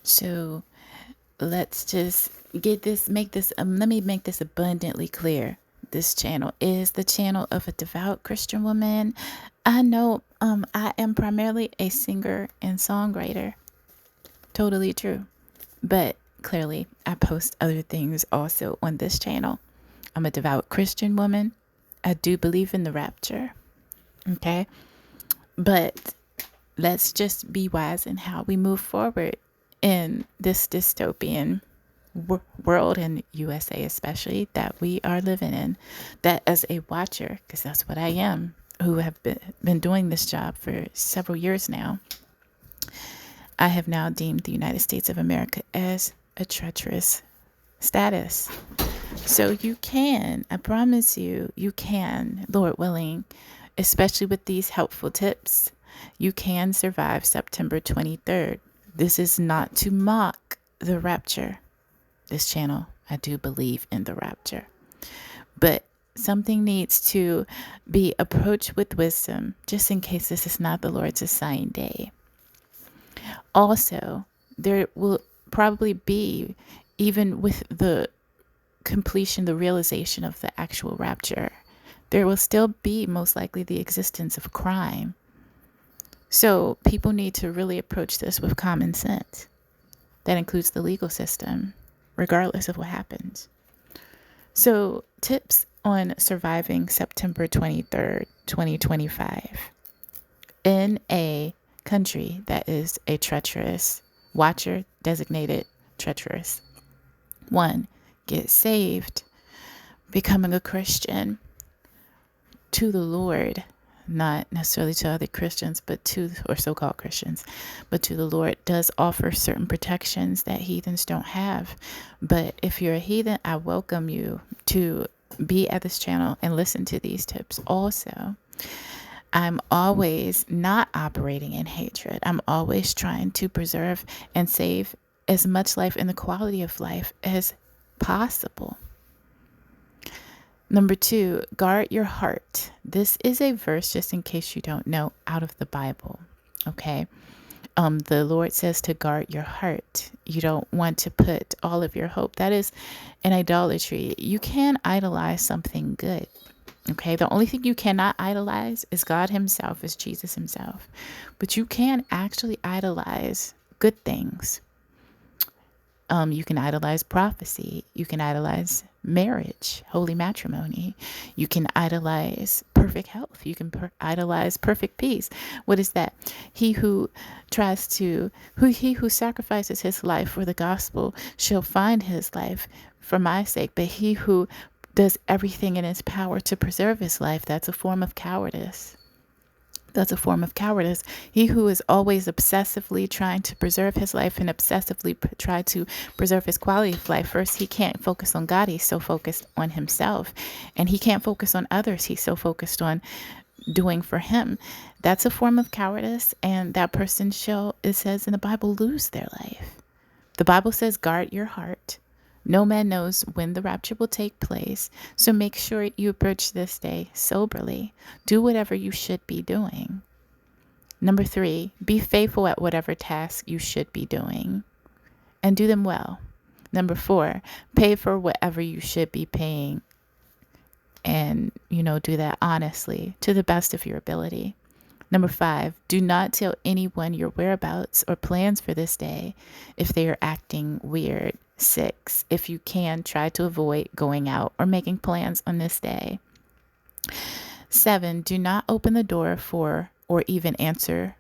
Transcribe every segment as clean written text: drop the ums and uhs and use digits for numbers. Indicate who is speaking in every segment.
Speaker 1: So let's just let me make this abundantly clear. This channel is the channel of a devout Christian woman. I know I am primarily a singer and songwriter. Totally true. But clearly, I post other things also on this channel. I'm a devout Christian woman. I do believe in the rapture. Okay. But let's just be wise in how we move forward in this dystopian world, and USA especially, that we are living in. That as a watcher, because that's what I am, who have been doing this job for several years now, I have now deemed the United States of America as a treacherous status. So you can, I promise you, you can, Lord willing, especially with these helpful tips, you can survive September 23rd. This is not to mock the rapture. This channel, I do believe in the rapture. But something needs to be approached with wisdom, just in case this is not the Lord's assigned day. Also, there will probably be, even with the completion, the realization of the actual rapture, there will still be most likely the existence of crime. So people need to really approach this with common sense. That includes the legal system, regardless of what happens. So tips on surviving September 23rd, 2025 in a country that is a treacherous watcher, designated treacherous. 1, get saved. Becoming a Christian to the Lord, not necessarily to other Christians, but to, or so-called Christians, but to the Lord, does offer certain protections that heathens don't have. But if you're a heathen, I welcome you to be at this channel and listen to these tips also. I'm always not operating in hatred. I'm always trying to preserve and save as much life and the quality of life as possible. Number 2, guard your heart. This is a verse, just in case you don't know, out of the Bible. Okay. The Lord says to guard your heart. You don't want to put all of your hope. That is an idolatry. You can idolize something good. Okay. The only thing you cannot idolize is God himself, is Jesus himself. But you can actually idolize good things. You can idolize prophecy. You can idolize marriage, holy matrimony. You can idolize perfect health. You can idolize perfect peace. What is that? He who sacrifices his life for the gospel shall find his life for my sake. But he who does everything in his power to preserve his life, that's a form of cowardice. That's a form of cowardice. He who is always obsessively trying to preserve his life and obsessively try to preserve his quality of life, first, he can't focus on God. He's so focused on himself. And he can't focus on others. He's so focused on doing for him. That's a form of cowardice. And that person shall, it says in the Bible, lose their life. The Bible says, guard your heart. No man knows when the rapture will take place, so make sure you approach this day soberly. Do whatever you should be doing. Number 3, be faithful at whatever task you should be doing and do them well. Number 4, pay for whatever you should be paying and, do that honestly to the best of your ability. Number 5, do not tell anyone your whereabouts or plans for this day if they are acting weird. 6, if you can, try to avoid going out or making plans on this day. 7, do not open the door for or even answer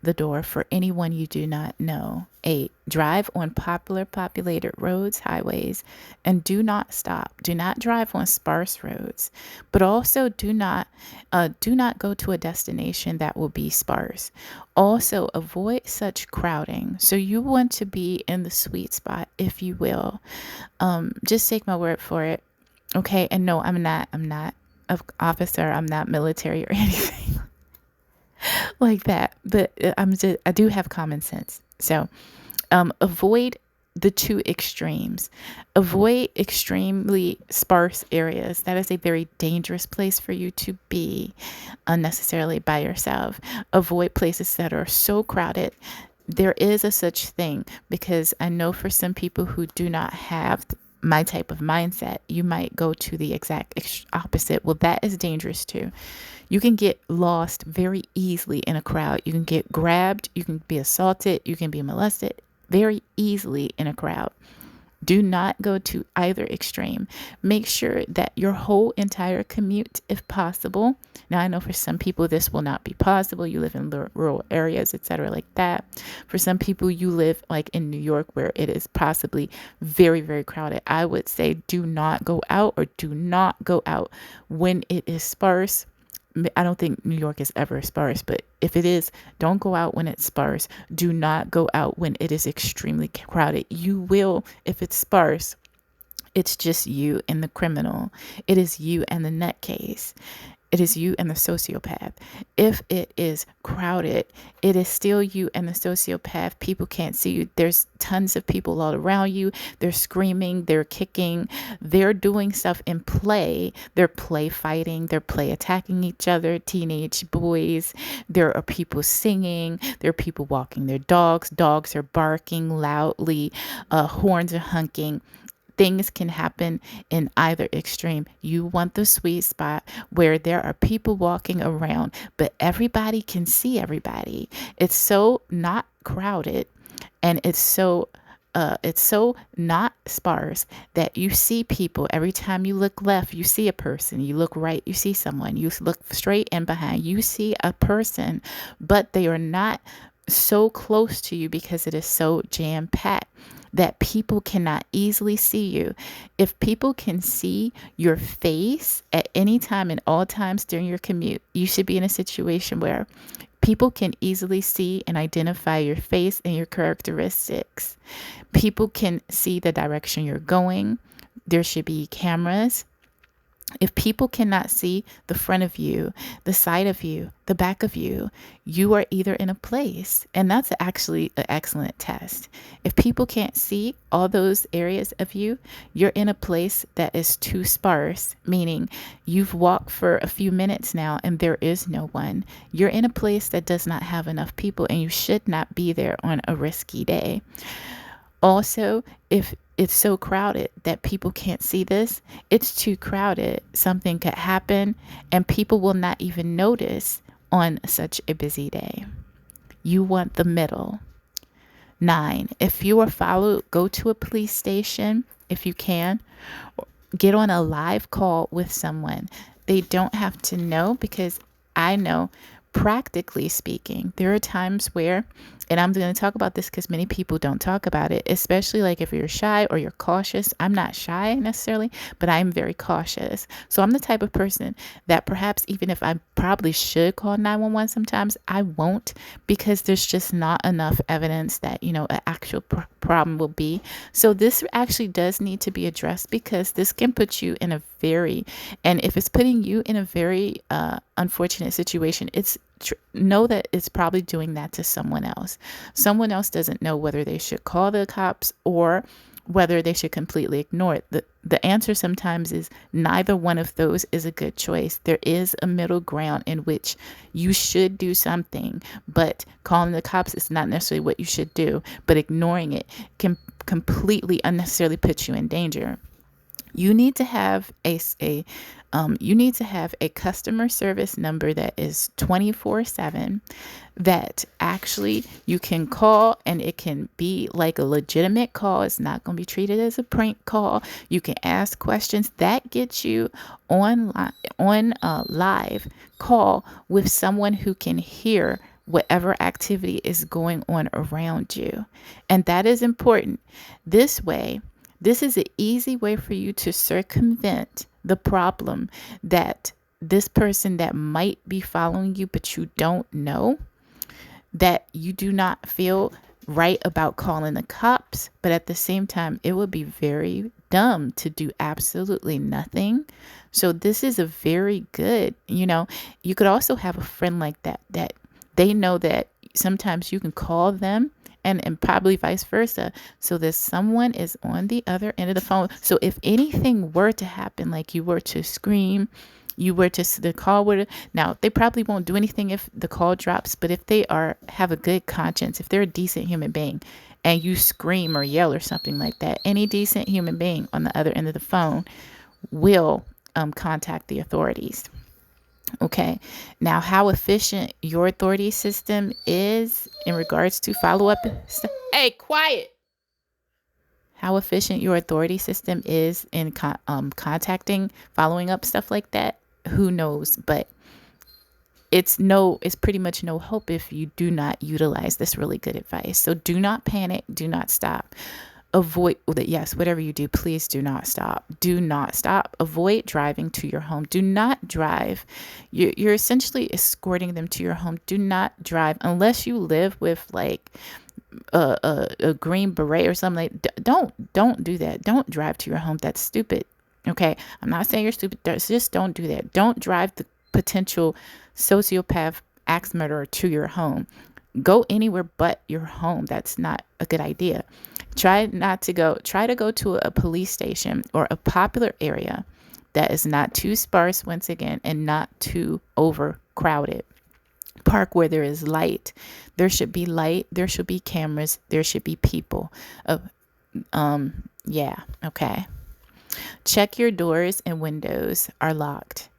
Speaker 1: the door for anyone you do not know. 8, drive on populated roads, highways, and do not stop. Do not drive on sparse roads, but also do not go to a destination that will be sparse. Also, avoid such crowding. So you want to be in the sweet spot, if you will. Just take my word for it. Okay. And no, I'm not an officer. I'm not military or anything like that, but I do have common sense. So avoid the two extremes. Avoid extremely sparse areas. That is a very dangerous place for you to be unnecessarily by yourself. Avoid places that are so crowded there is a such thing, because I know for some people who do not have my type of mindset, you might go to the exact opposite. Well, that is dangerous too. You can get lost very easily in a crowd. You can get grabbed, you can be assaulted, you can be molested very easily in a crowd. Do not go to either extreme. Make sure that your whole entire commute, if possible. Now, I know for some people this will not be possible. You live in rural areas, etc., like that. For some people, you live like in New York, where it is possibly very, very crowded. I would say do not go out, or do not go out when it is sparse. I don't think New York is ever sparse, but if it is, don't go out when it's sparse. Do not go out when it is extremely crowded. You will, if it's sparse, it's just you and the criminal. It is you and the nutcase. It is you and the sociopath. If it is crowded, it is still you and the sociopath. People can't see you. There's tons of people all around you. They're screaming, they're kicking, they're doing stuff in play. They're play fighting, they're play attacking each other, teenage boys. There are people singing, there are people walking their dogs. Dogs are barking loudly, horns are honking. Things can happen in either extreme. You want the sweet spot where there are people walking around, but everybody can see everybody. It's so not crowded, and it's so not sparse that you see people. Every time you look left, you see a person. You look right, you see someone. You look straight and behind, you see a person, but they are not so close to you because it is so jam-packed that people cannot easily see you. If people can see your face at any time and all times during your commute, you should be in a situation where people can easily see and identify your face and your characteristics. People can see the direction you're going. There should be cameras. If people cannot see the front of you, the side of you, the back of you, you are either in a place, and that's actually an excellent test. If people can't see all those areas of you, you're in a place that is too sparse, meaning you've walked for a few minutes now and there is no one. You're in a place that does not have enough people, and you should not be there on a risky day. Also, if it's so crowded that people can't see this, it's too crowded, something could happen and people will not even notice on such a busy day. You want the middle. 9, if you are followed, go to a police station if you can. Get on a live call with someone. They don't have to know, because I know, practically speaking, there are times where, and I'm going to talk about this because many people don't talk about it, especially like if you're shy or you're cautious. I'm not shy necessarily, but I'm very cautious. So I'm the type of person that perhaps even if I probably should call 911 sometimes, I won't, because there's just not enough evidence that, an actual problem will be. So this actually does need to be addressed, because this can put you in a and if it's putting you in a very unfortunate situation, know that it's probably doing that to someone else. Someone else doesn't know whether they should call the cops or whether they should completely ignore it. The answer sometimes is neither one of those is a good choice. There is a middle ground in which you should do something, but calling the cops is not necessarily what you should do, but ignoring it can completely unnecessarily put you in danger. You need to have a customer service number that is 24/7, that actually you can call, and it can be like a legitimate call. It's not going to be treated as a prank call. You can ask questions. That gets you on a live call with someone who can hear whatever activity is going on around you. And that is important. This is an easy way for you to circumvent the problem that this person that might be following you, but you don't know, that you do not feel right about calling the cops, but at the same time, it would be very dumb to do absolutely nothing. So this is a very good, you could also have a friend like that they know that sometimes you can call them, and probably vice versa, so that someone is on the other end of the phone. So if anything were to happen, like you were to scream, You were to, the call would, now they probably won't do anything if the call drops, but if they have a good conscience, if they're a decent human being, and you scream or yell or something like that, any decent human being on the other end of the phone will contact the authorities. Okay. Now, how efficient your authority system is in regards to follow up. Hey, quiet. How efficient your authority system is in contacting, following up stuff like that, who knows? But it's pretty much no hope if you do not utilize this really good advice. So do not panic. Do not stop. Avoid that. Yes, whatever you do, please do not stop. Do not stop. Avoid driving to your home. Do not drive. You're essentially escorting them to your home. Do not drive unless you live with like a green beret or something. Like, don't do that. Don't drive to your home. That's stupid. Okay, I'm not saying you're stupid. Just don't do that. Don't drive the potential sociopath axe murderer to your home. Go anywhere but your home. That's not a good idea. Try to go to a police station or a popular area that is not too sparse, once again, and not too overcrowded. Park where there is light. There should be light. There should be cameras. There should be people. Yeah. Okay. Check your doors and windows are locked.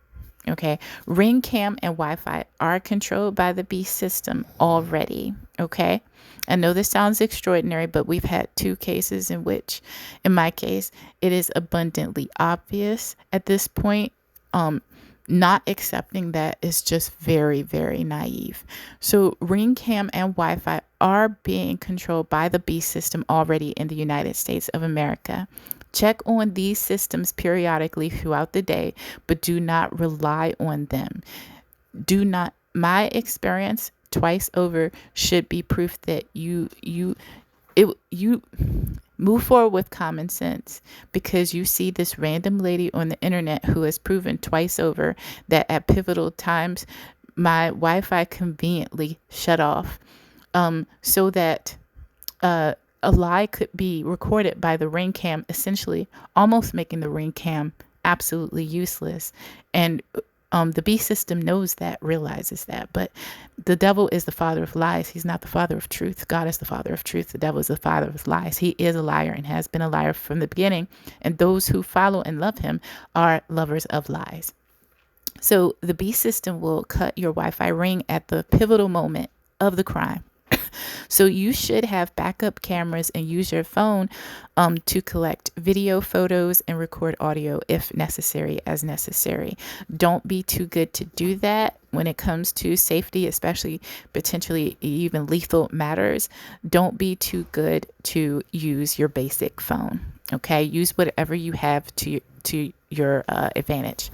Speaker 1: Okay. Ring cam and Wi-Fi are controlled by the Beast system already. Okay. I know this sounds extraordinary, but we've had 2 cases in which, in my case, it is abundantly obvious at this point. Not accepting that is just very, very naive. So Ring cam and Wi-Fi are being controlled by the Beast system already in the United States of America. Check on these systems periodically throughout the day, but do not rely on them. My experience twice over should be proof that you move forward with common sense, because you see this random lady on the internet who has proven twice over that at pivotal times my Wi-Fi conveniently shut off, so that a lie could be recorded by the Ring cam, essentially almost making the Ring cam absolutely useless. And the Beast system knows that, realizes that. But the devil is the father of lies. He's not the father of truth. God is the father of truth. The devil is the father of lies. He is a liar and has been a liar from the beginning. And those who follow and love him are lovers of lies. So the Beast system will cut your Wi-Fi ring at the pivotal moment of the crime. So you should have backup cameras and use your phone to collect video, photos, and record audio if necessary, as necessary. Don't be too good to do that when it comes to safety, especially potentially even lethal matters. Don't be too good to use your basic phone. Okay, use whatever you have to your advantage.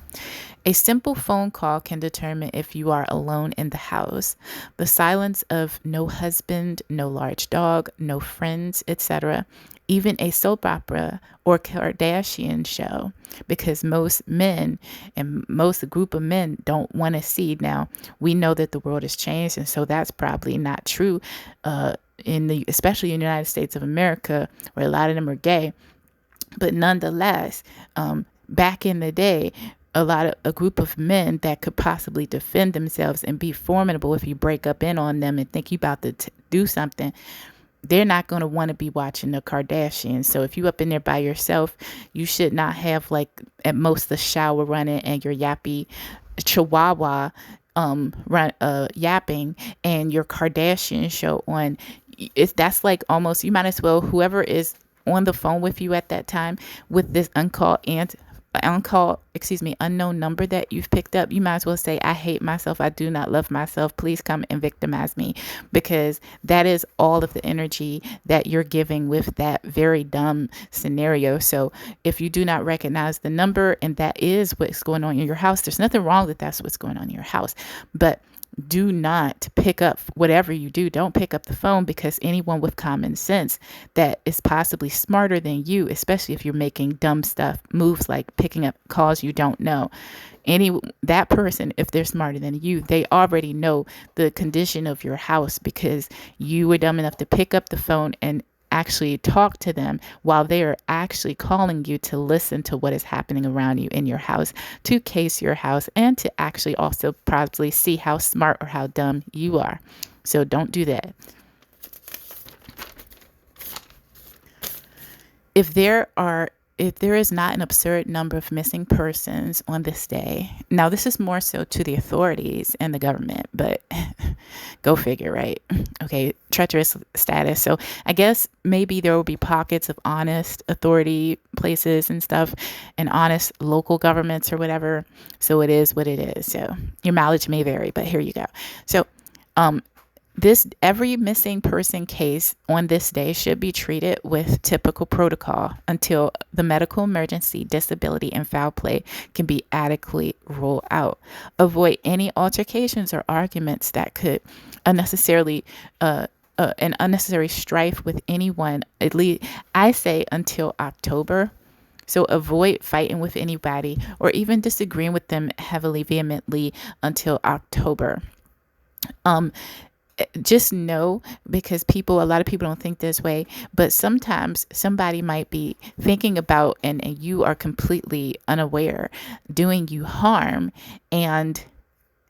Speaker 1: A simple phone call can determine if you are alone in the house. The silence of no husband, no large dog, no friends, etc., even a soap opera or Kardashian show, because most men and most group of men don't want to see. Now, we know that the world has changed, and so that's probably not true especially in the United States of America, where a lot of them are gay. But nonetheless, back in the day, a group of men that could possibly defend themselves and be formidable if you break up in on them and think you about to do something, they're not going to want to be watching the Kardashians. So if you up in there by yourself, you should not have, like, at most the shower running and your yappy chihuahua yapping and your Kardashian show on. That's like almost, you might as well, whoever is on the phone with you at that time with this unknown number that you've picked up, you might as well say, I hate myself. I do not love myself. Please come and victimize me, because that is all of the energy that you're giving with that very dumb scenario. So if you do not recognize the number and that is what's going on in your house, there's nothing wrong that that's what's going on in your house. But do not pick up whatever you do. Don't pick up the phone, because anyone with common sense that is possibly smarter than you, especially if you're making dumb moves like picking up calls you don't know, that person, if they're smarter than you, they already know the condition of your house, because you were dumb enough to pick up the phone and actually talk to them while they are actually calling you to listen to what is happening around you in your house, to case your house, and to actually also probably see how smart or how dumb you are. So don't do that. If there is not an absurd number of missing persons on this day, now this is more so to the authorities and the government, but go figure, right? Okay, treacherous status. So I guess maybe there will be pockets of honest authority places and stuff, and honest local governments or whatever. So it is what it is. So your mileage may vary, but here you go. So every missing person case on this day should be treated with typical protocol until the medical emergency, disability, and foul play can be adequately ruled out. Avoid any altercations or arguments that could unnecessarily an unnecessary strife with anyone. At least I say until October. So avoid fighting with anybody or even disagreeing with them heavily, vehemently until October. Just know, because a lot of people don't think this way, but sometimes somebody might be thinking about and you are completely unaware, doing you harm. And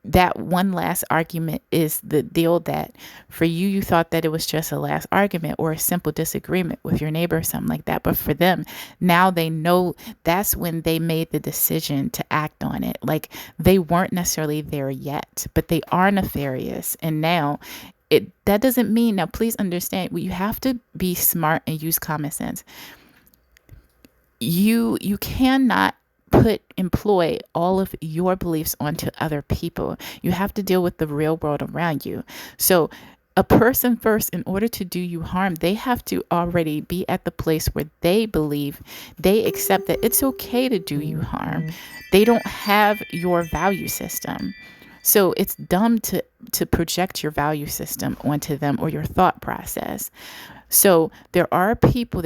Speaker 1: that one last argument is the deal that for you thought that it was just a last argument or a simple disagreement with your neighbor or something like that. But for them, now they know that's when they made the decision to act on it. Like they weren't necessarily there yet, but they are nefarious. And now that doesn't mean, now please understand, you have to be smart and use common sense. You cannot employ all of your beliefs onto other people. You have to deal with the real world around you. So a person first, in order to do you harm, they have to already be at the place where they believe, they accept that it's okay to do you harm. They don't have your value system. So it's dumb to project your value system onto them or your thought process. So there are people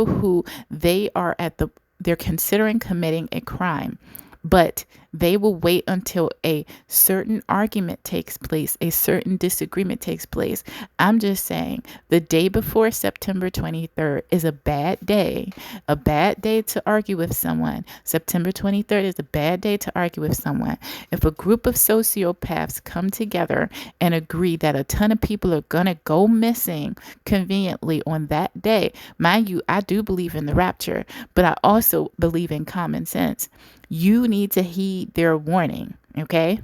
Speaker 1: who they're considering committing a crime, but they will wait until a certain argument takes place, a certain disagreement takes place. I'm just saying the day before September 23rd is a bad day to argue with someone. September 23rd is a bad day to argue with someone. If a group of sociopaths come together and agree that a ton of people are going to go missing conveniently on that day, mind you, I do believe in the rapture, but I also believe in common sense. You need to heed their warning, okay?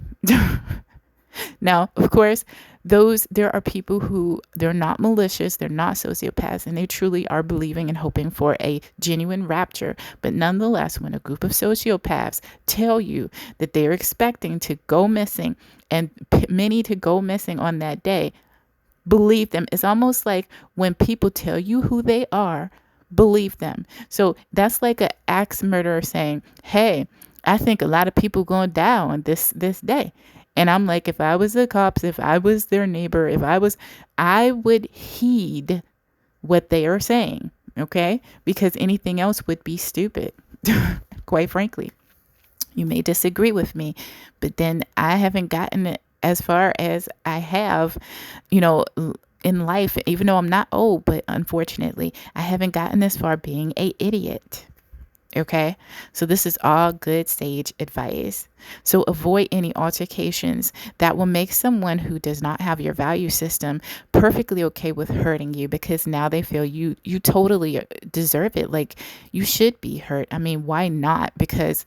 Speaker 1: Now, of course, there are people who, they're not malicious, they're not sociopaths, and they truly are believing and hoping for a genuine rapture. But nonetheless, when a group of sociopaths tell you that they're expecting to go missing and many to go missing on that day, believe them. It's almost like when people tell you who they are, believe them. So that's like an axe murderer saying, hey, I think a lot of people going to die on this day. And I'm like, if I was the cops, if I was their neighbor, I would heed what they are saying. Okay. Because anything else would be stupid. Quite frankly, you may disagree with me, but then I haven't gotten it as far as I have, in life, even though I'm not old, but unfortunately, I haven't gotten this far being an idiot. Okay, so this is all good sage advice. So avoid any altercations that will make someone who does not have your value system perfectly okay with hurting you, because now they feel you totally deserve it. Like you should be hurt. I mean, why not? Because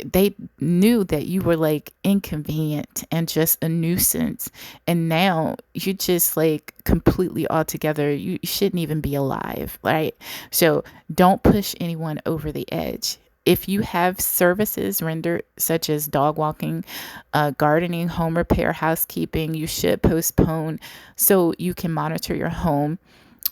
Speaker 1: they knew that you were like inconvenient and just a nuisance, and now you just like completely altogether, you shouldn't even be alive, right? So don't push anyone over the edge. If you have services rendered such as dog walking, gardening, home repair, housekeeping, you should postpone so you can monitor your home.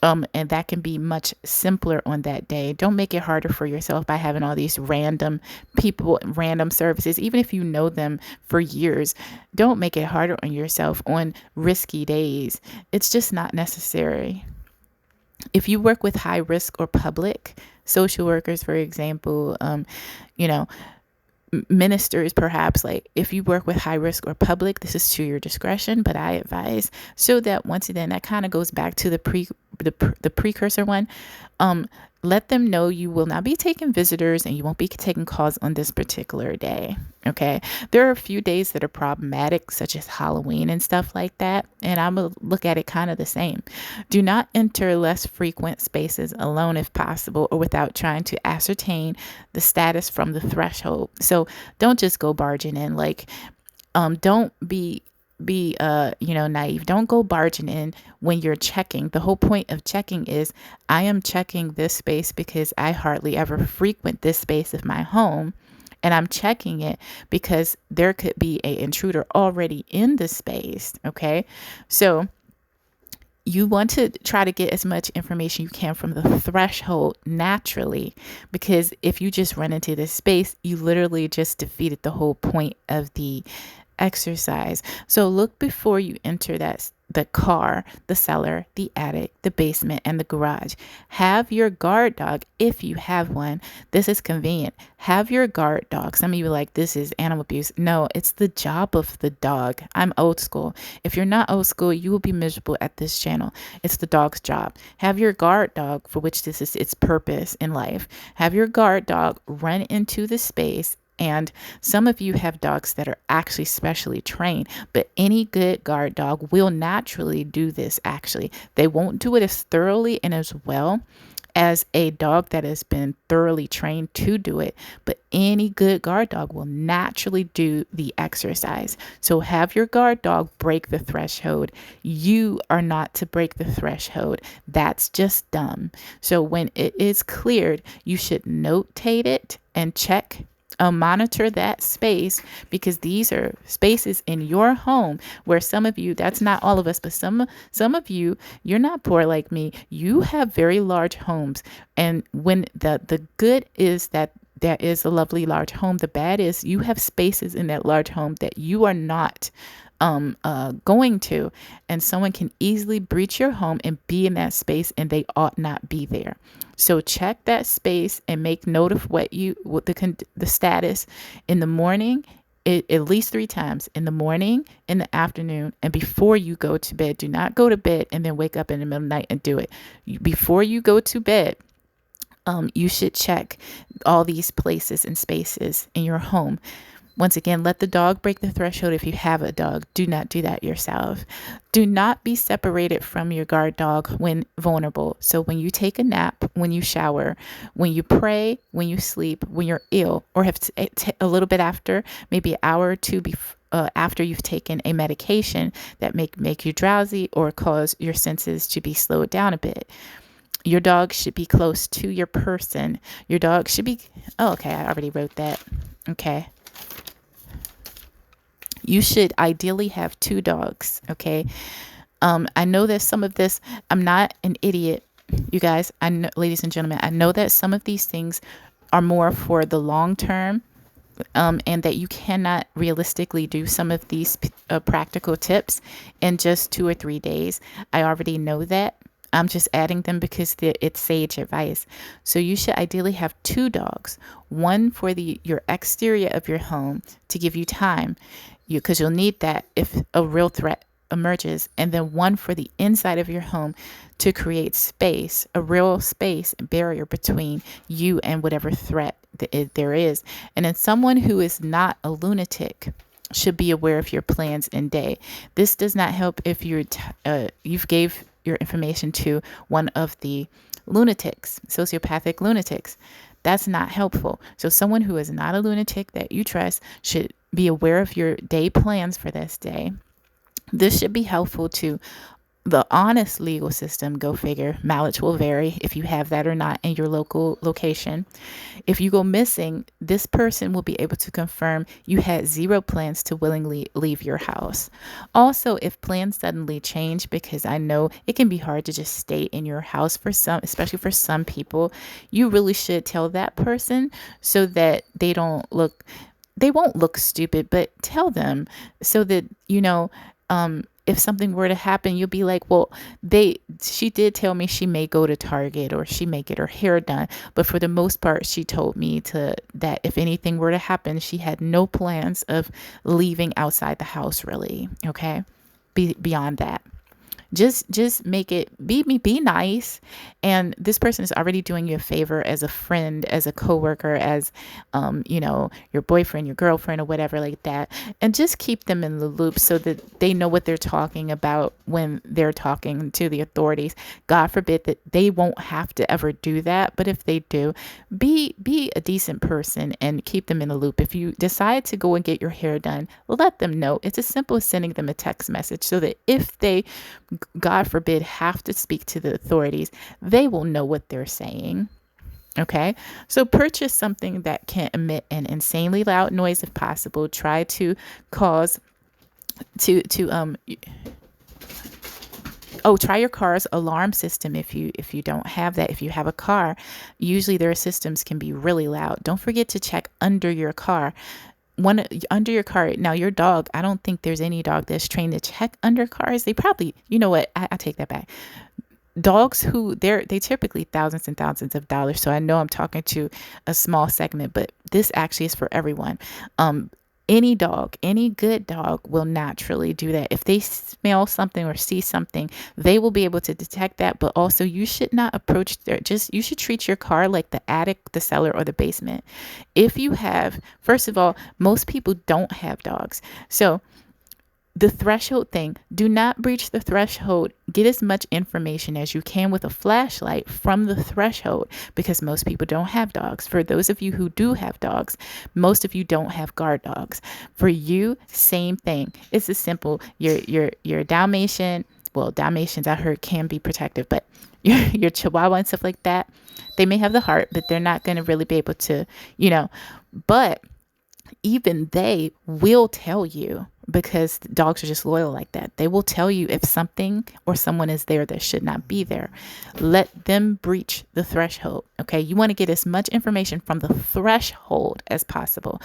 Speaker 1: And that can be much simpler on that day. Don't make it harder for yourself by having all these random people, random services, even if you know them for years. Don't make it harder on yourself on risky days. It's just not necessary. If you work with high risk or public, social workers, for example, ministers, perhaps, like if you work with high risk or public, this is to your discretion, but I advise, so that once again, that kind of goes back to the the precursor one, um, let them know you will not be taking visitors and you won't be taking calls on this particular day. Okay. There are a few days that are problematic, such as Halloween and stuff like that. And I'm going to look at it kind of the same. Do not enter less frequent spaces alone if possible, or without trying to ascertain the status from the threshold. So don't just go barging in. Like, don't be naive. Don't go barging in when you're checking. The whole point of checking is, I am checking this space because I hardly ever frequent this space of my home, and I'm checking it because there could be a intruder already in the space. Okay, so you want to try to get as much information you can from the threshold naturally, because if you just run into this space, you literally just defeated the whole point of the exercise. So look before you enter the car, the cellar, the attic, the basement, and the garage. Have your guard dog, if you have one. This is convenient. Have your guard dog. Some of you are like, this is animal abuse. No, it's the job of the dog. I'm old school. If you're not old school, you will be miserable at this channel. It's the dog's job. Have your guard dog, for which this is its purpose in life. Have your guard dog run into the space. And some of you have dogs that are actually specially trained, but any good guard dog will naturally do this. Actually, they won't do it as thoroughly and as well as a dog that has been thoroughly trained to do it, but any good guard dog will naturally do the exercise. So have your guard dog break the threshold. You are not to break the threshold. That's just dumb. So when it is cleared, you should notate it and check, monitor that space, because these are spaces in your home where some of you, that's not all of us, but some of you, you're not poor like me. You have very large homes. And when the good is that there is a lovely large home, the bad is you have spaces in that large home that you are not going to, and someone can easily breach your home and be in that space, and they ought not be there. So check that space and make note of what the status in the morning, at least 3 times, in the morning, in the afternoon, and before you go to bed. Do not go to bed and then wake up in the middle of the night and do it. Before you go to bed, you should check all these places and spaces in your home. Once again, let the dog break the threshold if you have a dog. Do not do that yourself. Do not be separated from your guard dog when vulnerable. So when you take a nap, when you shower, when you pray, when you sleep, when you're ill, or have a little bit after, maybe an hour or two after you've taken a medication that make you drowsy or cause your senses to be slowed down a bit. Your dog should be close to your person. Your dog should be, oh, okay, I already wrote that. Okay. You should ideally have 2 dogs. Okay. I know that some of this, I'm not an idiot, you guys. I know, ladies and gentlemen, I know that some of these things are more for the long term, and that you cannot realistically do some of these practical tips in just 2 or 3 days. I already know that. I'm just adding them because it's sage advice. So you should ideally have 2 dogs, one for your exterior of your home to give you time, because you'll need that if a real threat emerges, and then one for the inside of your home to create space, a real space and barrier between you and whatever threat there is. And then someone who is not a lunatic should be aware of your plans and day. This does not help if you've gave your information to one of the lunatics, sociopathic lunatics. That's not helpful. So someone who is not a lunatic that you trust should be aware of your day plans for this day. This should be helpful to the honest legal system. Go figure. Mileage will vary if you have that or not in your local location. If you go missing, this person will be able to confirm you had 0 plans to willingly leave your house. Also, if plans suddenly change, because I know it can be hard to just stay in your house for some, especially for some people, you really should tell that person so that they won't look stupid, but tell them so that, if something were to happen, you'll be like, well, she did tell me she may go to Target or she may get her hair done. But for the most part, she told me that if anything were to happen, she had no plans of leaving outside the house, really. Okay. Beyond that. Just make it be nice. And this person is already doing you a favor as a friend, as a coworker, as your boyfriend, your girlfriend, or whatever like that. And just keep them in the loop so that they know what they're talking about when they're talking to the authorities. God forbid that they won't have to ever do that, but if they do, be a decent person and keep them in the loop. If you decide to go and get your hair done, let them know. It's as simple as sending them a text message so that if they, God forbid, have to speak to the authorities, they will know what they're saying. Okay, so purchase something that can emit an insanely loud noise if possible. Try to cause try your car's alarm system if you don't have that. If you have a car, usually their systems can be really loud. Don't forget to check under your car. Under your car. Now, your dog, I don't think there's any dog that's trained to check under cars. They probably, you know what? I take that back. Dogs they typically thousands and thousands of dollars. So I know I'm talking to a small segment, but this actually is for everyone. Any dog, any good dog will naturally do that. If they smell something or see something, they will be able to detect that. But also, you should not approach you should treat your car like the attic, the cellar, or the basement. If you have, first of all, most people don't have dogs. So the threshold thing, do not breach the threshold. Get as much information as you can with a flashlight from the threshold, because most people don't have dogs. For those of you who do have dogs, most of you don't have guard dogs. For you, same thing. It's as simple. Your Dalmatian, well, Dalmatians I heard can be protective, but your Chihuahua and stuff like that, they may have the heart, but they're not going to really be able to, but even they will tell you, because dogs are just loyal like that. They will tell you if something or someone is there that should not be there. Let them breach the threshold. Okay. You want to get as much information from the threshold as possible.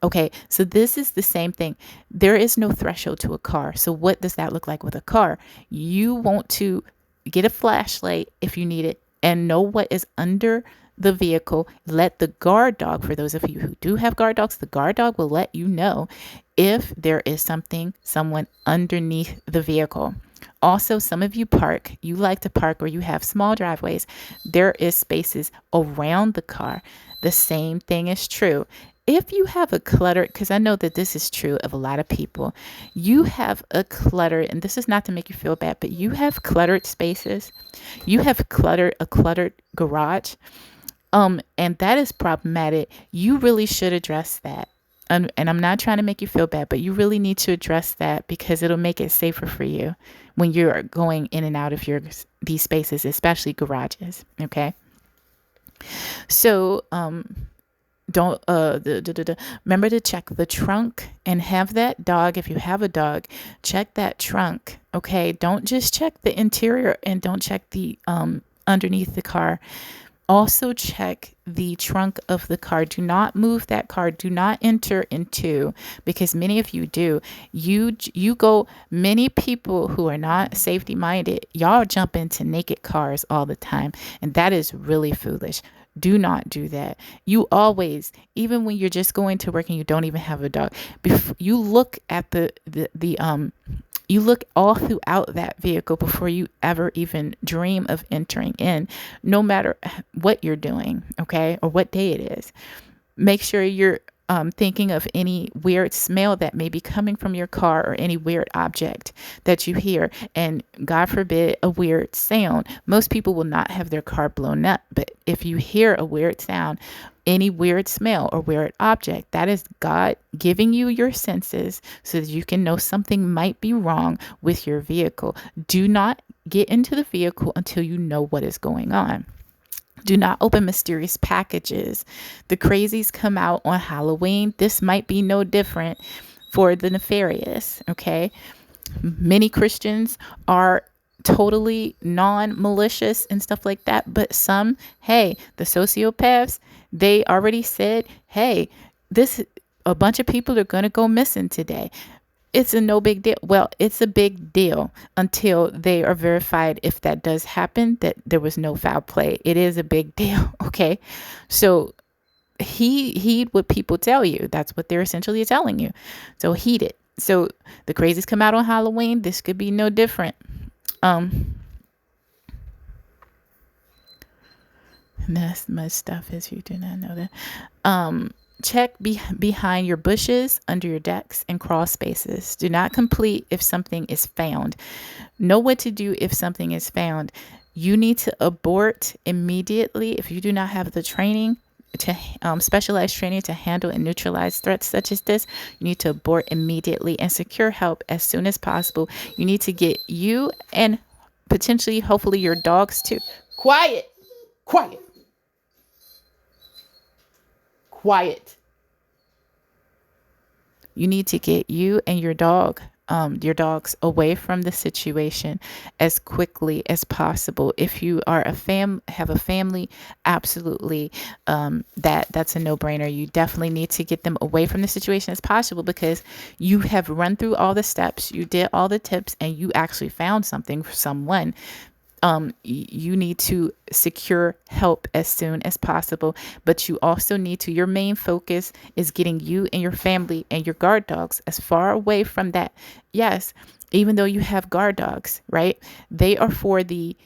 Speaker 1: Okay. So this is the same thing. There is no threshold to a car. So what does that look like with a car? You want to get a flashlight if you need it and know what is under the vehicle. Let the guard dog, for those of you who do have guard dogs, the guard dog will let you know if there is someone underneath the vehicle. Also, some of you like to park where you have small driveways. There is spaces around the car. The same thing is true. If you have a cluttered, because I know that this is true of a lot of people, you have a cluttered, and this is not to make you feel bad, but you have cluttered spaces. You have a cluttered garage. And that is problematic. You really should address that. And I'm not trying to make you feel bad, but you really need to address that, because it'll make it safer for you when you're going in and out of these spaces, especially garages. Okay. So, don't remember to check the trunk and have that dog. If you have a dog, check that trunk. Okay. Don't just check the interior and don't check the, underneath the car. Also check the trunk of the car. Do not move that car. Do not enter into, because many of you do. You go, many people who are not safety minded, y'all jump into naked cars all the time. And that is really foolish. Do not do that. You always, even when you're just going to work and you don't even have a dog, you look at you look all throughout that vehicle before you ever even dream of entering in, no matter what you're doing, okay, or what day it is. Make sure you're thinking of any weird smell that may be coming from your car, or any weird object that you hear. And God forbid, a weird sound. Most people will not have their car blown up, but if you hear a weird sound, any weird smell or weird object, that is God giving you your senses so that you can know something might be wrong with your vehicle. Do not get into the vehicle until you know what is going on. Do not open mysterious packages. The crazies come out on Halloween. This might be no different for the nefarious, okay? Many Christians are totally non-malicious and stuff like that, but some, hey, the sociopaths, they already said, hey, a bunch of people are going to go missing today. It's a no big deal. Well, it's a big deal until they are verified. If that does happen, that there was no foul play. It is a big deal. Okay. So heed what people tell you. That's what they're essentially telling you. So heed it. So the crazies come out on Halloween. This could be no different. Um, That's much stuff as you do not know that. Check behind your bushes, under your decks, and crawl spaces. Do not complete if something is found. Know what to do if something is found. You need to abort immediately if you do not have the training to specialized training to handle and neutralize threats such as this. You need to abort immediately and secure help as soon as possible. You need to get you and potentially, hopefully, your dogs too. Quiet, quiet, quiet. You need to get you and your dogs away from the situation as quickly as possible. If you are have a family, absolutely, that's a no-brainer. You definitely need to get them away from the situation as possible, because you have run through all the steps, you did all the tips, and you actually found something for someone. You need to secure help as soon as possible, but you also need to, your main focus is getting you and your family and your guard dogs as far away from that. Yes, even though you have guard dogs, right? They are for the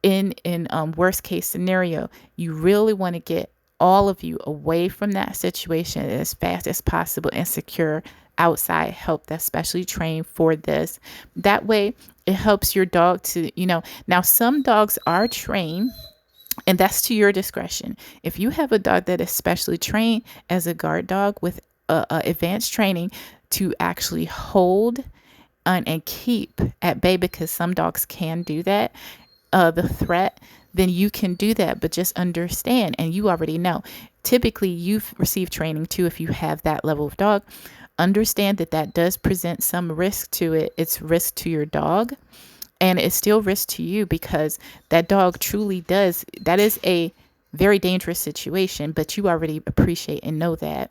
Speaker 1: in worst case scenario. You really want to get all of you away from that situation as fast as possible and secure outside help that's specially trained for this. That way, it helps your dog to, now some dogs are trained, and that's to your discretion. If you have a dog that is specially trained as a guard dog with advanced training to actually hold and keep at bay, because some dogs can do that, the threat, then you can do that. But just understand, and you already know, typically you've received training too if you have that level of dog. Understand that that does present some risk to it. It's risk to your dog, and it's still risk to you, because that dog truly does. That is a very dangerous situation, but you already appreciate and know that.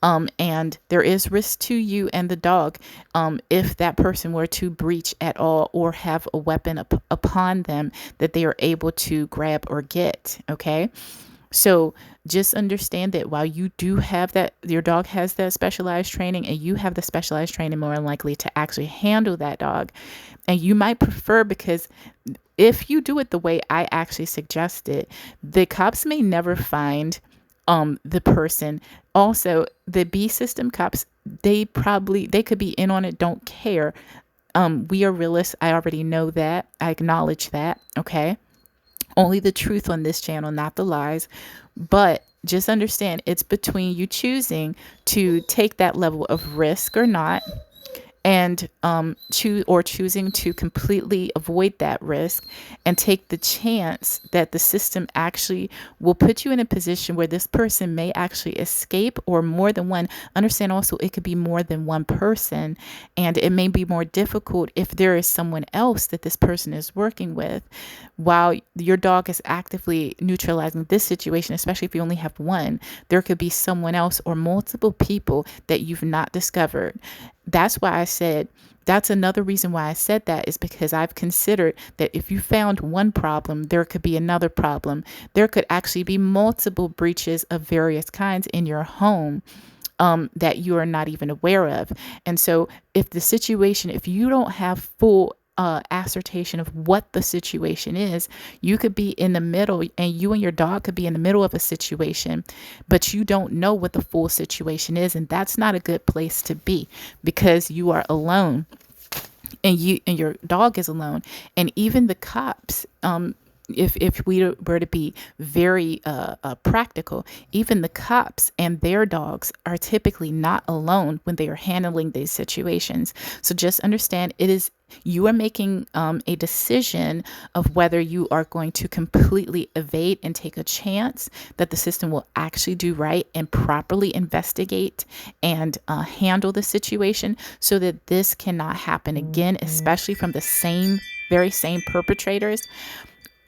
Speaker 1: And there is risk to you and the dog if that person were to breach at all or have a weapon upon them that they are able to grab or get. Okay. So just understand that while you do have that, your dog has that specialized training, and you have the specialized training more than likely to actually handle that dog. And you might prefer, because if you do it the way I actually suggested, the cops may never find the person. Also, the B system cops, they could be in on it, don't care. We are realists. I already know that. I acknowledge that. Okay. Only the truth on this channel, not the lies. But just understand, it's between you choosing to take that level of risk or not, and choosing to completely avoid that risk and take the chance that the system actually will put you in a position where this person may actually escape, or more than one. Understand also, it could be more than one person, and it may be more difficult if there is someone else that this person is working with while your dog is actively neutralizing this situation. Especially if you only have one, there could be someone else or multiple people that you've not discovered. That's why I said, that's another reason why I said that, is because I've considered that if you found one problem, there could be another problem. There could actually be multiple breaches of various kinds in your home that you are not even aware of. And so if you don't have full assertion of what the situation is, you could be in the middle, and you and your dog could be in the middle of a situation, but you don't know what the full situation is. And that's not a good place to be, because you are alone, and your dog is alone. And even the cops, if we were to be very practical, even the cops and their dogs are typically not alone when they are handling these situations. So just understand, you are making a decision of whether you are going to completely evade and take a chance that the system will actually do right and properly investigate and handle the situation, so that this cannot happen again, especially from the very same perpetrators.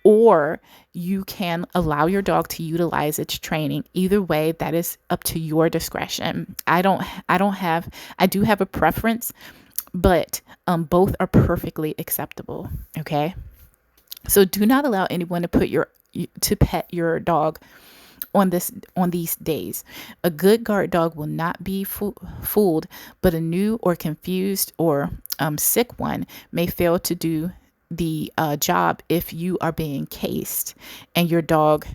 Speaker 1: Or you can allow your dog to utilize its training. Either way, that is up to your discretion. I do have a preference, but both are perfectly acceptable. Okay. So do not allow anyone to pet your dog on these days. A good guard dog will not be fooled, but a new or confused or sick one may fail to do the job if you are being cased and your dog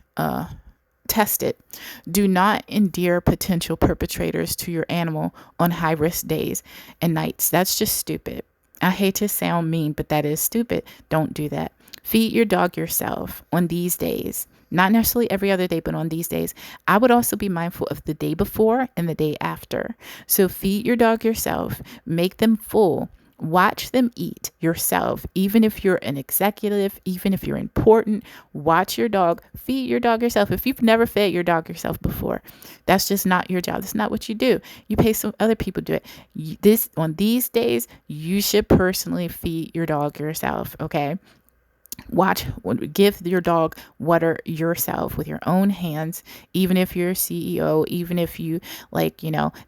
Speaker 1: tested. Do not endear potential perpetrators to your animal on high risk days and nights. That's just stupid. I hate to sound mean, but that is stupid. Don't do that. Feed your dog yourself on these days. Not necessarily every other day, but on these days. I would also be mindful of the day before and the day after. So feed your dog yourself. Make them full. Watch them eat yourself. Even if you're an executive, even if you're important, watch your dog, feed your dog yourself. If you've never fed your dog yourself before, that's just not your job. That's not what you do. You pay some other people to do it. On these days, you should personally feed your dog yourself. Okay. Give your dog water yourself with your own hands, even if you're a CEO, even if you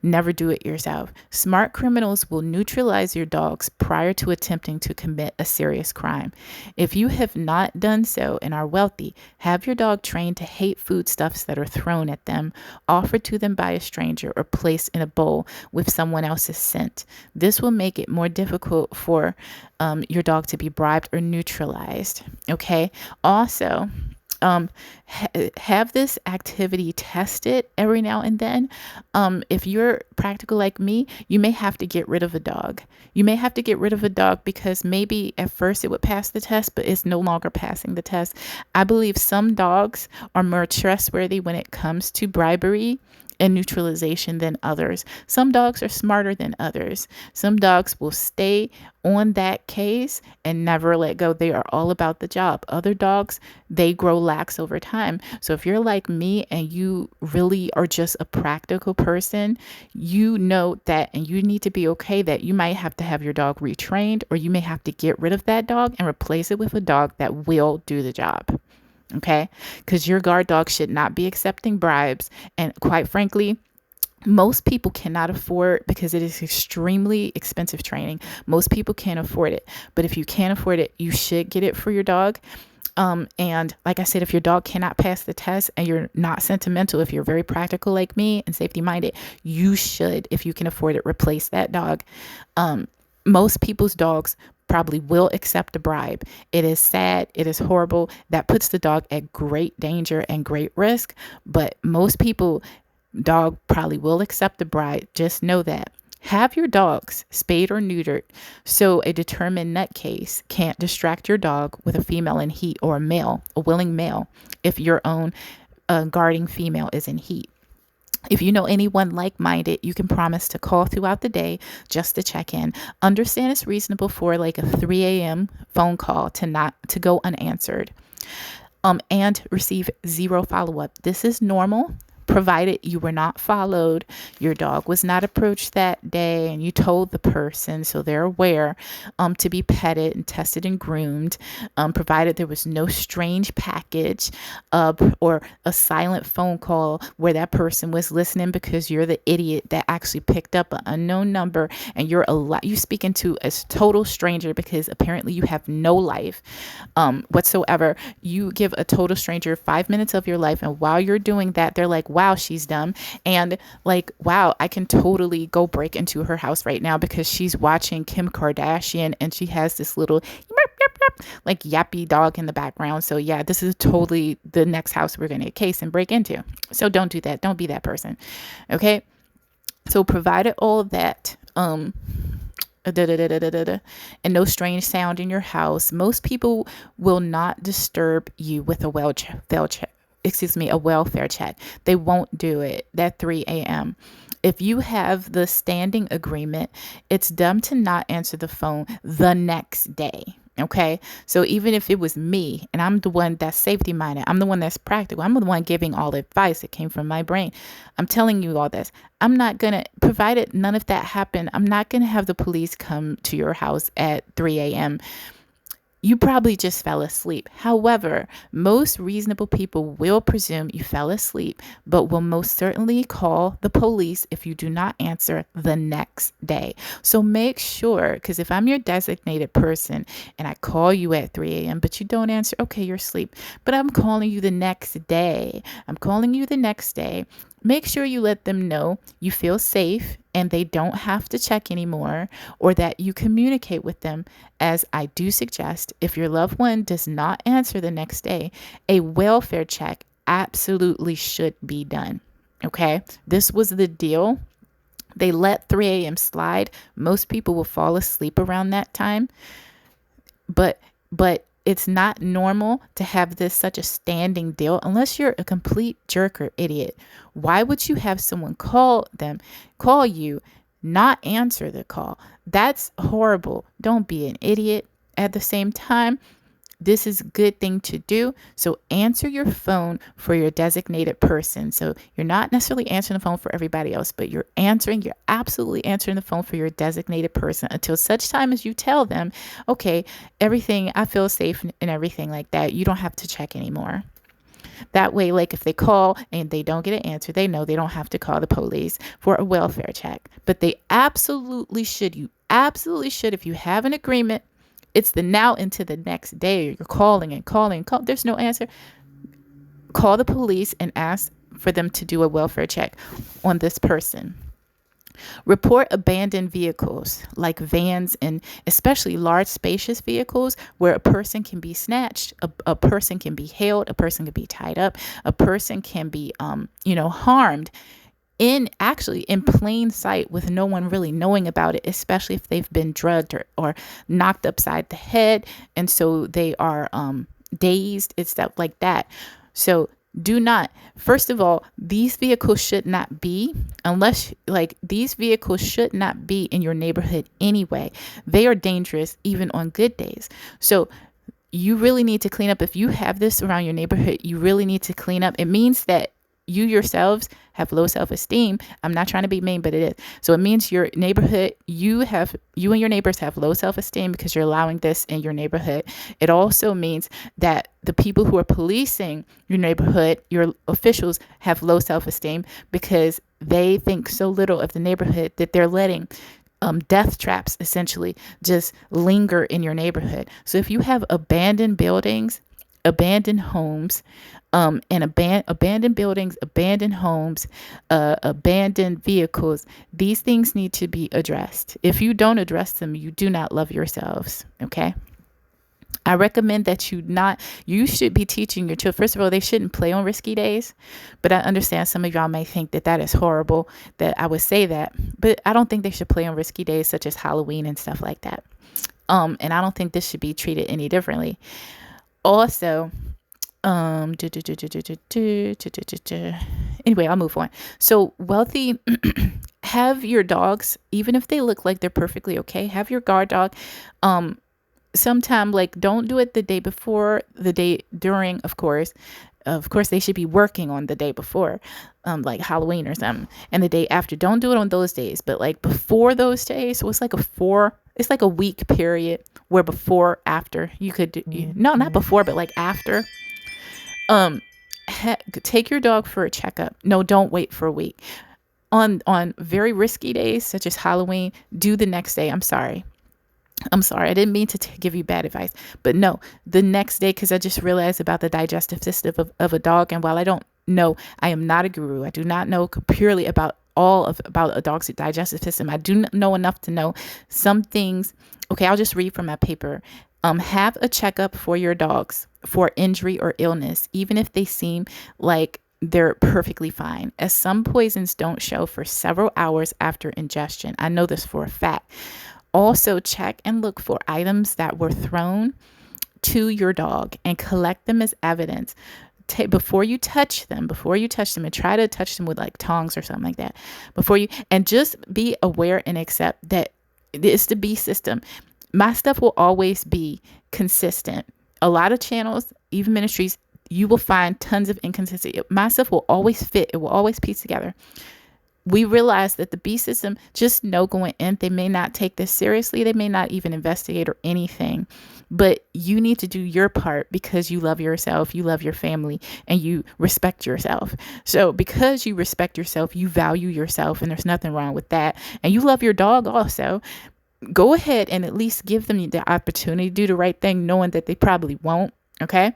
Speaker 1: never do it yourself. Smart criminals will neutralize your dogs prior to attempting to commit a serious crime. If you have not done so and are wealthy, have your dog trained to hate foodstuffs that are thrown at them, offered to them by a stranger, or placed in a bowl with someone else's scent. This will make it more difficult for your dog to be bribed or neutralized. Okay. Also, have this activity tested every now and then. If you're practical like me, you may have to get rid of a dog. You may have to get rid of a dog because maybe at first it would pass the test, but it's no longer passing the test. I believe some dogs are more trustworthy when it comes to bribery and neutralization than others. Some dogs are smarter than others. Some dogs will stay on that case and never let go. They are all about the job. Other dogs, they grow lax over time. So if you're like me and you really are just a practical person, you know that, and you need to be okay that you might have to have your dog retrained, or you may have to get rid of that dog and replace it with a dog that will do the job. Okay, because your guard dog should not be accepting bribes. And quite frankly, most people cannot afford, because it is extremely expensive training. Most people can't afford it. But if you can't afford it, you should get it for your dog. And like I said, if your dog cannot pass the test and you're not sentimental, if you're very practical like me and safety minded, you should, if you can afford it, replace that dog. Most people's dogs probably will accept a bribe. It is sad. It is horrible. That puts the dog at great danger and great risk. But most people, dog probably will accept a bribe. Just know that. Have your dogs spayed or neutered so a determined nutcase can't distract your dog with a female in heat, or a willing male, if your own guarding female is in heat. If you know anyone like-minded, you can promise to call throughout the day just to check in. Understand it's reasonable for like a 3 a.m. phone call to go unanswered, and receive zero follow-up. This is normal, provided you were not followed, your dog was not approached that day, and you told the person so they're aware to be petted and tested and groomed, provided there was no strange package or a silent phone call where that person was listening because you're the idiot that actually picked up an unknown number and you speaking to a total stranger because apparently you have no life whatsoever. You give a total stranger 5 minutes of your life, and while you're doing that, they're like, wow, she's dumb. And like, wow, I can totally go break into her house right now because she's watching Kim Kardashian and she has this little like yappy dog in the background. So yeah, this is totally the next house we're going to case and break into. So don't do that. Don't be that person. Okay. So provided all of that, and no strange sound in your house, most people will not disturb you with a welfare check. They won't do it at 3 a.m. If you have the standing agreement, it's dumb to not answer the phone the next day. Okay. So even if it was me and I'm the one that's safety minded, I'm the one that's practical, I'm the one giving all the advice that came from my brain, I'm telling you all this, I'm not going to, provided none of that happened, I'm not going to have the police come to your house at 3 a.m. You probably just fell asleep. However, most reasonable people will presume you fell asleep, but will most certainly call the police if you do not answer the next day. So make sure, because if I'm your designated person and I call you at 3 a.m., but you don't answer, okay, you're asleep. But I'm calling you the next day. Make sure you let them know you feel safe and they don't have to check anymore, or that you communicate with them, as I do suggest, if your loved one does not answer the next day, a welfare check absolutely should be done. Okay, this was the deal. They let 3 a.m. slide. Most people will fall asleep around that time, but it's not normal to have this such a standing deal unless you're a complete jerk or idiot. Why would you have someone call you, not answer the call? That's horrible. Don't be an idiot. At the same time, this is a good thing to do. So answer your phone for your designated person. So you're not necessarily answering the phone for everybody else, but you're absolutely answering the phone for your designated person until such time as you tell them, okay, everything, I feel safe and everything like that. You don't have to check anymore. That way, like if they call and they don't get an answer, they know they don't have to call the police for a welfare check. But they absolutely should. You absolutely should. If you have an agreement, it's the now into the next day. You're calling and calling. There's no answer. Call the police and ask for them to do a welfare check on this person. Report abandoned vehicles like vans and especially large spacious vehicles where a person can be snatched, a person can be held, a person can be tied up, a person can be harmed in plain sight with no one really knowing about it, especially if they've been drugged or knocked upside the head. And so they are dazed and stuff like that. So first of all, these vehicles should not be in your neighborhood anyway. They are dangerous even on good days. So you really need to clean up. If you have this around your neighborhood, you really need to clean up. It means that you yourselves have low self-esteem. I'm not trying to be mean, but it is. So it means your neighborhood, you and your neighbors have low self-esteem because you're allowing this in your neighborhood. It also means that the people who are policing your neighborhood, your officials, have low self-esteem because they think so little of the neighborhood that they're letting death traps essentially just linger in your neighborhood. So if you have abandoned buildings, abandoned homes, and abandoned buildings, abandoned homes, abandoned vehicles, these things need to be addressed. If you don't address them, you do not love yourselves. Okay. I recommend that you should be teaching your children. First of all, they shouldn't play on risky days, but I understand some of y'all may think that is horrible that I would say that, but I don't think they should play on risky days such as Halloween and stuff like that. And I don't think this should be treated any differently. Also, anyway, I'll move on. So wealthy, have your dogs, even if they look like they're perfectly okay, have your guard dog, sometime, like, don't do it the day before, the day during, of course, they should be working on the day before, like Halloween or something, and the day after. Don't do it on those days, but like before those days. So it's like a week period where before, after you could do, no, not before, but like after. Take your dog for a checkup. No, don't wait for a week. On very risky days, such as Halloween, do the next day. I'm sorry. I didn't mean to give you bad advice, but no, the next day, because I just realized about the digestive system of a dog. And while I am not a guru. I do not know purely about a dog's digestive system. I do know enough to know some things. Okay, I'll just read from my paper. Have a checkup for your dogs for injury or illness, even if they seem like they're perfectly fine, as some poisons don't show for several hours after ingestion. I know this for a fact. Also, check and look for items that were thrown to your dog and collect them as evidence. Before you touch them, and try to touch them with like tongs or something like that. And just be aware and accept that it's the B system. My stuff will always be consistent. A lot of channels, even ministries, you will find tons of inconsistency. My stuff will always fit. It will always piece together. We realize that the B system, just know going in, they may not take this seriously. They may not even investigate or anything, but you need to do your part because you love yourself, you love your family, and you respect yourself. So because you respect yourself, you value yourself, and there's nothing wrong with that. And you love your dog also. Go ahead and at least give them the opportunity to do the right thing, knowing that they probably won't. Okay.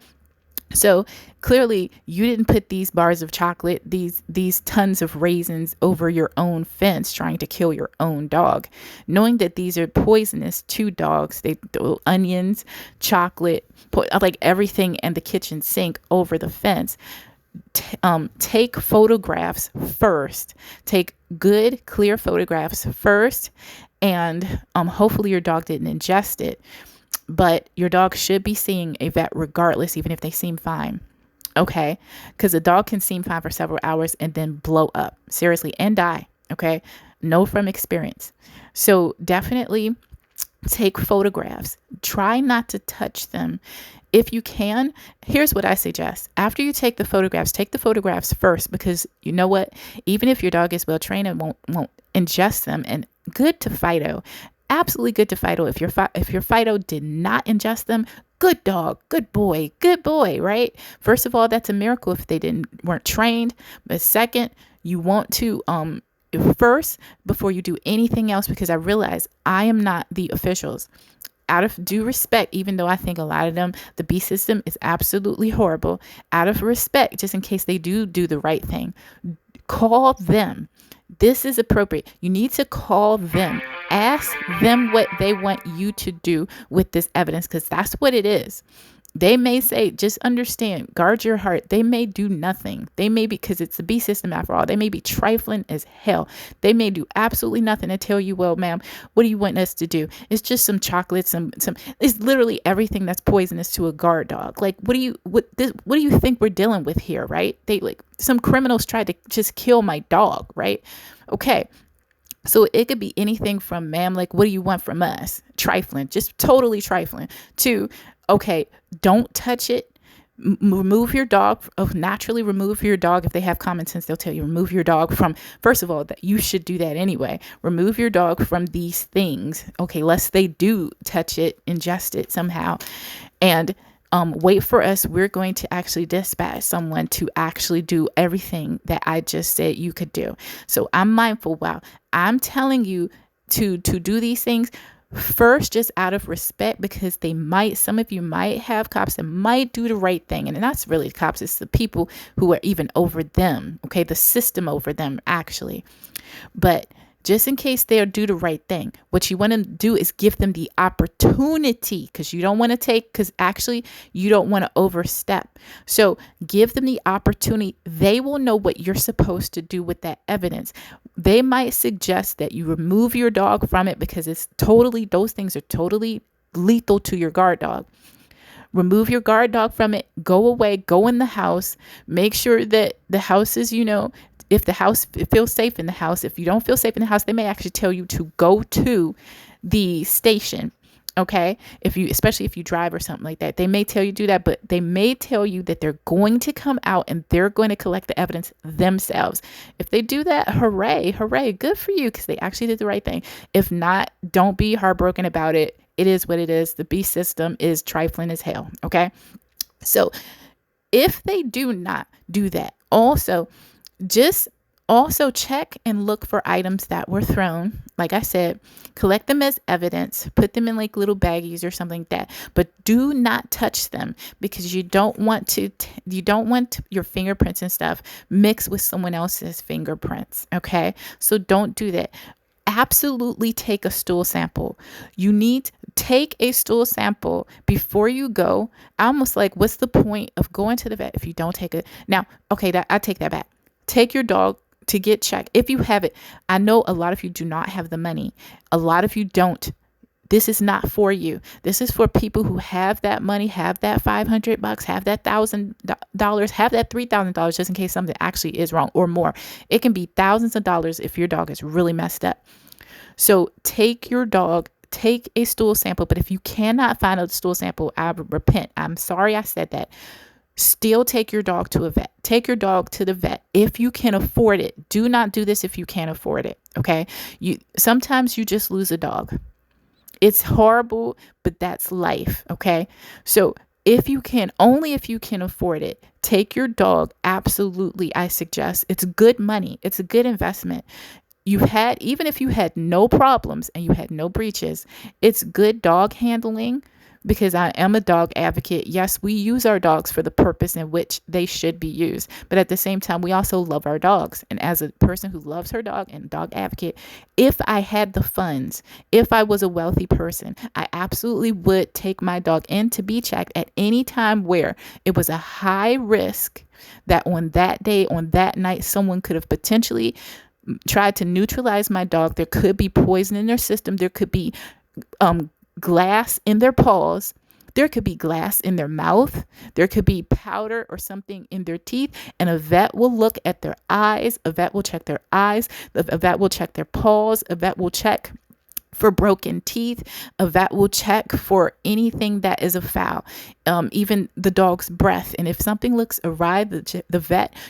Speaker 1: So clearly you didn't put these bars of chocolate, these tons of raisins over your own fence trying to kill your own dog, knowing that these are poisonous to dogs. They throw onions, chocolate, put like everything in the kitchen sink over the fence. Take photographs first. Take good, clear photographs first, and hopefully your dog didn't ingest it. But your dog should be seeing a vet regardless, even if they seem fine. Okay, because a dog can seem fine for several hours and then blow up seriously and die. Okay, know from experience. So definitely take photographs. Try not to touch them. If you can, here's what I suggest. After you take the photographs first, because you know what? Even if your dog is well trained and won't ingest them, and good to Fido. Absolutely good to Fido. If your Fido did not ingest them, good dog, good boy, right? First of all, that's a miracle if they weren't trained. But second, you want to first, before you do anything else, because I realize I am not the officials. Out of due respect, even though I think a lot of them, the B system is absolutely horrible, out of respect, just in case they do the right thing, call them. This is appropriate. You need to call them. Ask them what they want you to do with this evidence, because that's what it is. They may say, just understand, guard your heart. They may do nothing. They may be, because it's the B system after all, they may be trifling as hell. They may do absolutely nothing and tell you, well, ma'am, what do you want us to do? It's just some chocolate, it's literally everything that's poisonous to a guard dog. Like, what do you think we're dealing with here, right? Some criminals tried to just kill my dog, right? Okay. So it could be anything from, ma'am, like, what do you want from us? Trifling, just totally trifling, to, okay, don't touch it. Remove your dog. Naturally remove your dog. If they have common sense, they'll tell you, remove your dog from, first of all, that you should do that anyway. Remove your dog from these things. Okay, lest they do touch it, ingest it somehow. And wait for us. We're going to actually dispatch someone to actually do everything that I just said you could do. So I'm mindful. Wow. I'm telling you to do these things first, just out of respect, because some of you might have cops that might do the right thing. And that's really cops. It's the people who are even over them. Okay. The system over them, actually. But just in case they'll do the right thing, what you want to do is give them the opportunity, because you don't want to overstep. So give them the opportunity. They will know what you're supposed to do with that evidence. They might suggest that you remove your dog from it, because those things are totally lethal to your guard dog. Remove your guard dog from it. Go away. Go in the house. Make sure that the house is, if the house feels safe in the house. If you don't feel safe in the house, they may actually tell you to go to the station. Okay. Especially if you drive or something like that, they may tell you to do that, but they may tell you that they're going to come out and they're going to collect the evidence themselves. If they do that, hooray, good for you, because they actually did the right thing. If not, don't be heartbroken about it. It is what it is. The B system is trifling as hell. Okay. So if they do not do that, also check and look for items that were thrown. Like I said, collect them as evidence, put them in like little baggies or something like that, but do not touch them, because you don't want your fingerprints and stuff mixed with someone else's fingerprints. Okay. So don't do that. Absolutely take a stool sample. You need to take a stool sample before you go. Almost like, what's the point of going to the vet if you don't take it? Now, okay, I take that back. Take your dog to get checked if you have it. I know a lot of you do not have the money. A lot of you don't. This is not for you. This is for people who have that money, have that $500, have that $1,000, have that $3,000, just in case something actually is wrong, or more. It can be thousands of dollars if your dog is really messed up. So take a stool sample. But if you cannot find a stool sample, I repent. I'm sorry I said that. Still take your dog to a vet. Take your dog to the vet if you can afford it. Do not do this if you can't afford it. Okay. Sometimes you just lose a dog. It's horrible, but that's life. Okay. So only if you can afford it, take your dog. Absolutely. I suggest. It's good money. It's a good investment. Even if you had no problems and you had no breaches, it's good dog handling because I am a dog advocate. Yes, we use our dogs for the purpose in which they should be used. But at the same time, we also love our dogs. And as a person who loves her dog and dog advocate, if I had the funds, if I was a wealthy person, I absolutely would take my dog in to be checked at any time where it was a high risk that on that day, on that night, someone could have potentially tried to neutralize my dog. There could be poison in their system. There could be glass in their paws. There could be glass in their mouth. There could be powder or something in their teeth. And a vet will look at their eyes. A vet will check their eyes. A vet will check their paws. A vet will check for broken teeth. A vet will check for anything that is a foul, even the dog's breath. And if something looks awry,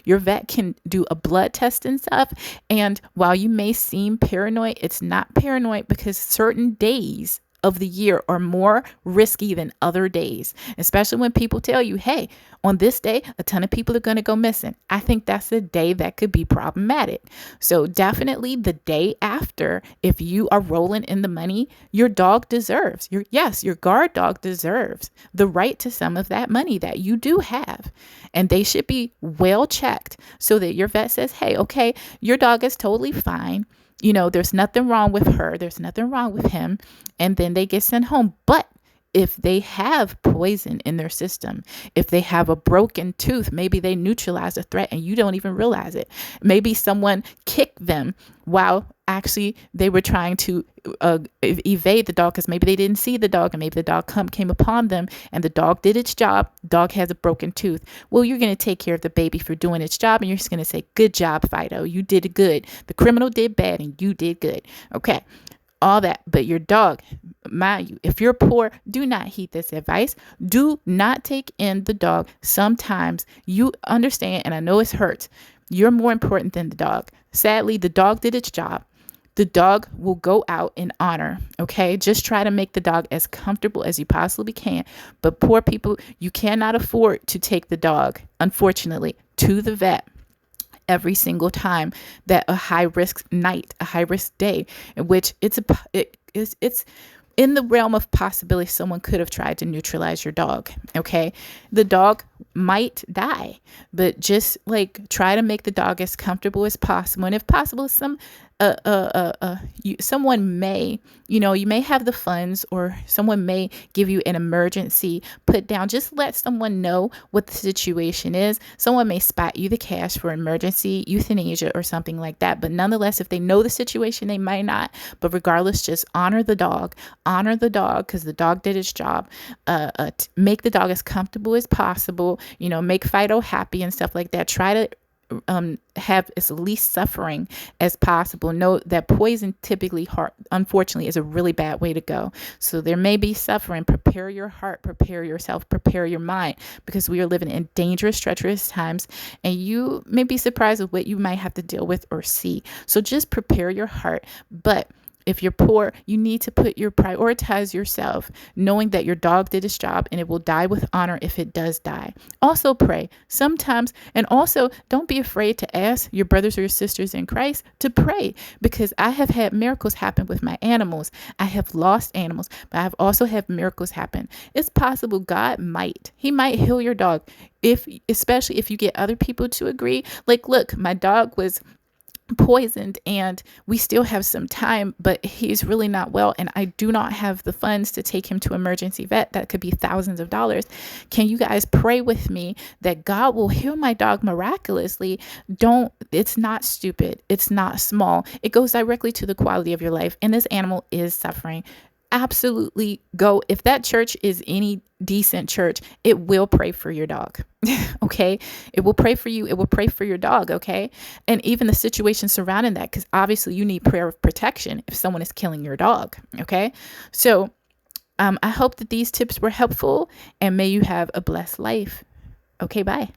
Speaker 1: your vet can do a blood test and stuff. And while you may seem paranoid, it's not paranoid, because certain days of the year are more risky than other days, especially when people tell you, hey, on this day, a ton of people are going to go missing. I think that's a day that could be problematic. So definitely the day after, if you are rolling in the money, your dog deserves, your guard dog deserves the right to some of that money that you do have. And they should be well checked so that your vet says, hey, okay, your dog is totally fine. There's nothing wrong with her. There's nothing wrong with him. And then they get sent home. But if they have poison in their system, if they have a broken tooth, maybe they neutralize the threat and you don't even realize it. Maybe someone kicked them while actually they were trying to evade the dog, because maybe they didn't see the dog, and maybe the dog came upon them and the dog did its job. Dog has a broken tooth. Well, you're going to take care of the baby for doing its job, and you're just going to say, good job, Fido. You did good. The criminal did bad and you did good. Okay. All that. But your dog, mind you, if you're poor, do not heed this advice. Do not take in the dog. Sometimes you understand, and I know it hurts, you're more important than the dog. Sadly, the dog did its job. The dog will go out in honor. Okay. Just try to make the dog as comfortable as you possibly can. But poor people, you cannot afford to take the dog, unfortunately, to the vet every single time that a high risk night, a high risk day, in which it's in the realm of possibility someone could have tried to neutralize your dog. Okay. The dog might die, but just try to make the dog as comfortable as possible. And if possible, someone may, you may have the funds, or someone may give you an emergency put down. Just let someone know what the situation is. Someone may spot you the cash for emergency euthanasia or something like that. But nonetheless, if they know the situation, they might not. But regardless, just honor the dog, because the dog did its job. Make the dog as comfortable as possible, make Fido happy and stuff like that. Try to have as least suffering as possible. Know that poison typically, unfortunately, is a really bad way to go. So there may be suffering. Prepare your heart, prepare yourself, prepare your mind, because we are living in dangerous, treacherous times, and you may be surprised with what you might have to deal with or see. So just prepare your heart. But if you're poor, you need to prioritize yourself, knowing that your dog did its job and it will die with honor if it does die. Also pray sometimes, and also don't be afraid to ask your brothers or your sisters in Christ to pray, because I have had miracles happen with my animals. I have lost animals, but I have also had miracles happen. It's possible God might heal your dog, especially if you get other people to agree. Look, my dog was poisoned and we still have some time, but he's really not well, and I do not have the funds to take him to emergency vet. That could be thousands of dollars. Can you guys pray with me that God will heal my dog miraculously? It's not stupid. It's not small. It goes directly to the quality of your life, and this animal is suffering. Absolutely go. If that church is any decent church, it will pray for your dog. Okay. It will pray for you. It will pray for your dog. Okay. And even the situation surrounding that, because obviously you need prayer of protection if someone is killing your dog. Okay. So I hope that these tips were helpful, and may you have a blessed life. Okay. Bye.